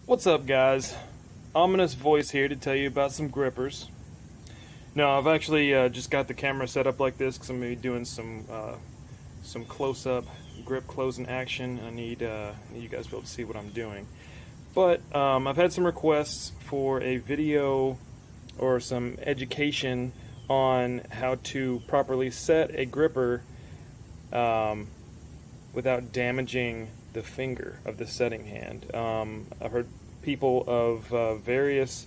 What's up, guys? Ominous voice here to tell you about some grippers. Now, I've actually just got the camera set up like this because I'm going to be doing some close-up grip closing action. I need you guys to be able to see what I'm doing. But I've had some requests for a video or some education on how to properly set a gripper without damaging the finger of the setting hand. I've heard people of various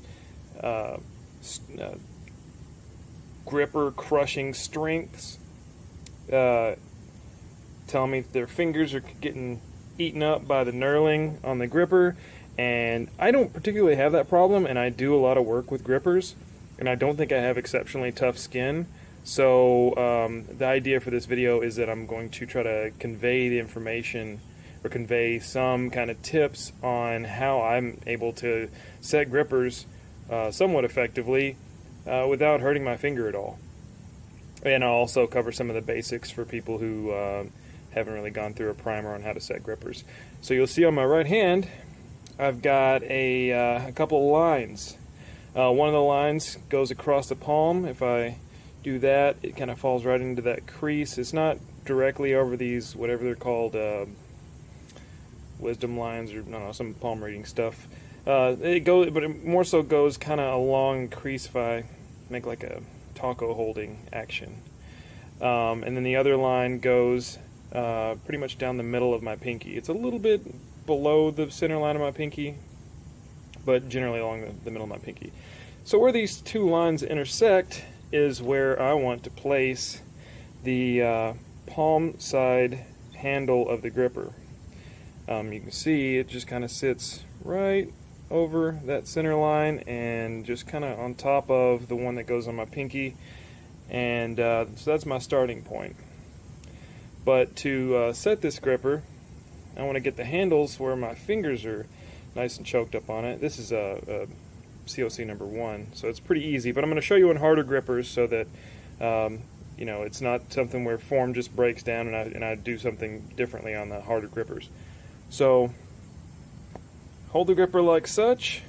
gripper crushing strengths tell me that their fingers are getting eaten up by the knurling on the gripper, and I don't particularly have that problem, and I do a lot of work with grippers, and I don't think I have exceptionally tough skin. So the idea for this video is that I'm going to try to convey the information or convey some kind of tips on how I'm able to set grippers somewhat effectively without hurting my finger at all. And I'll also cover some of the basics for people who haven't really gone through a primer on how to set grippers. So you'll see on my right hand I've got a couple of lines. One of the lines goes across the palm. If I do that, it kind of falls right into that crease. It's not directly over these, whatever they're called, wisdom lines, or I don't know, some palm reading stuff. It goes, but it more so goes kind of along the crease if I make like a taco holding action. And then the other line goes pretty much down the middle of my pinky. It's a little bit below the center line of my pinky, but generally along the middle of my pinky. So where these two lines intersect is where I want to place the palm side handle of the gripper. You can see it just kind of sits right over that center line and just kind of on top of the one that goes on my pinky, and so that's my starting point. But to set this gripper, I want to get the handles where my fingers are nice and choked up on it. This is a COC number 1, so it's pretty easy, but I'm going to show you on harder grippers so that you know, it's not something where form just breaks down and I do something differently on the harder grippers. So hold the gripper like such,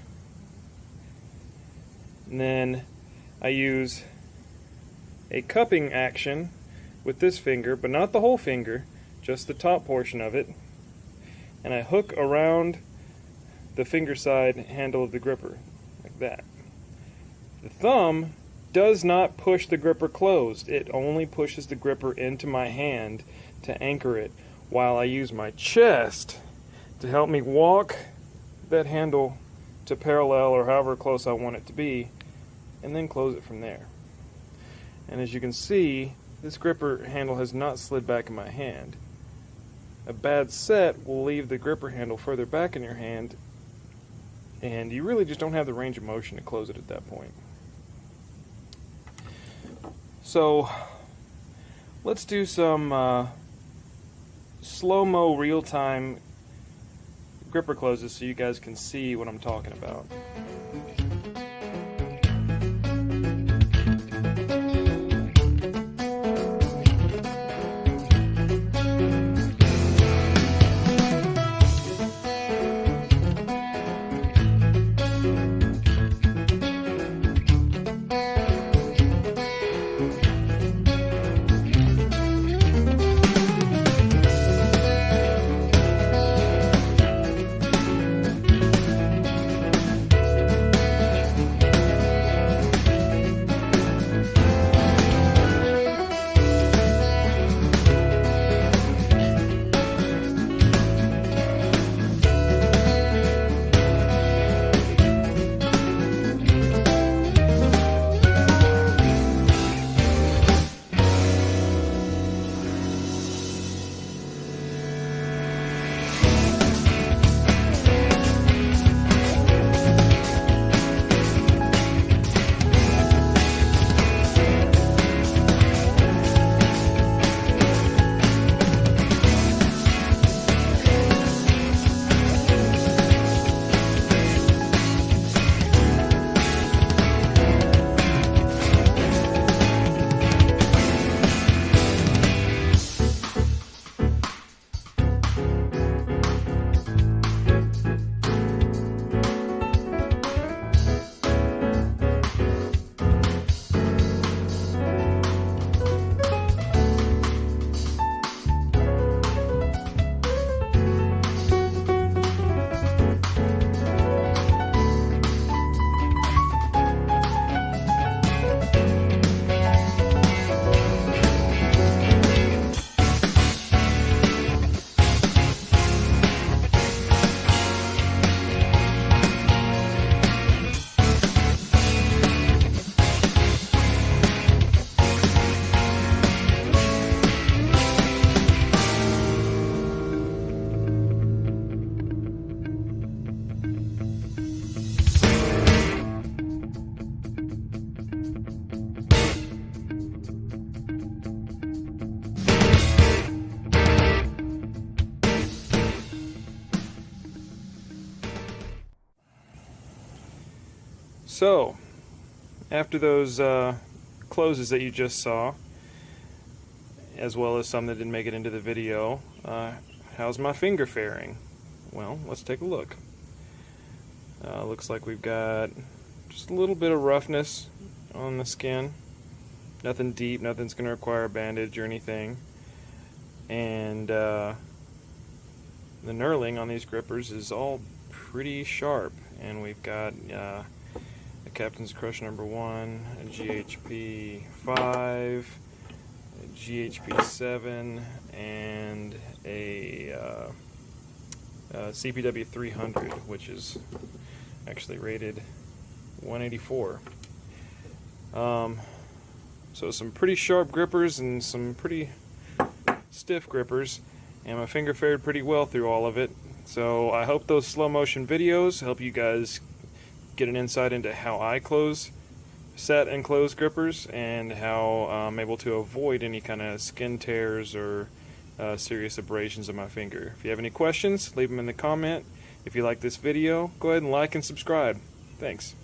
and then I use a cupping action with this finger, but not the whole finger, just the top portion of it, and I hook around the finger side handle of the gripper like that. The thumb does not push the gripper closed. It only pushes the gripper into my hand to anchor it, while I use my chest to help me walk that handle to parallel or however close I want it to be, and then close it from there. And as you can see, this gripper handle has not slid back in my hand. A bad set will leave the gripper handle further back in your hand, and you really just don't have the range of motion to close it at that point. So let's do some slow-mo real-time gripper closes so you guys can see what I'm talking about. So, after those closes that you just saw, as well as some that didn't make it into the video, how's my finger faring? Well, let's take a look. Looks like we've got just a little bit of roughness on the skin. Nothing deep, nothing's going to require a bandage or anything. And the knurling on these grippers is all pretty sharp. And we've got a Captain's Crush number 1, a GHP 5, a GHP 7, and a CPW 300, which is actually rated 184. So some pretty sharp grippers and some pretty stiff grippers, and my finger fared pretty well through all of it. So I hope those slow motion videos help you guys get an insight into how I set and close grippers, and how I'm able to avoid any kind of skin tears or serious abrasions of my finger. If you have any questions, leave them in the comment. If you like this video, go ahead and like and subscribe. Thanks.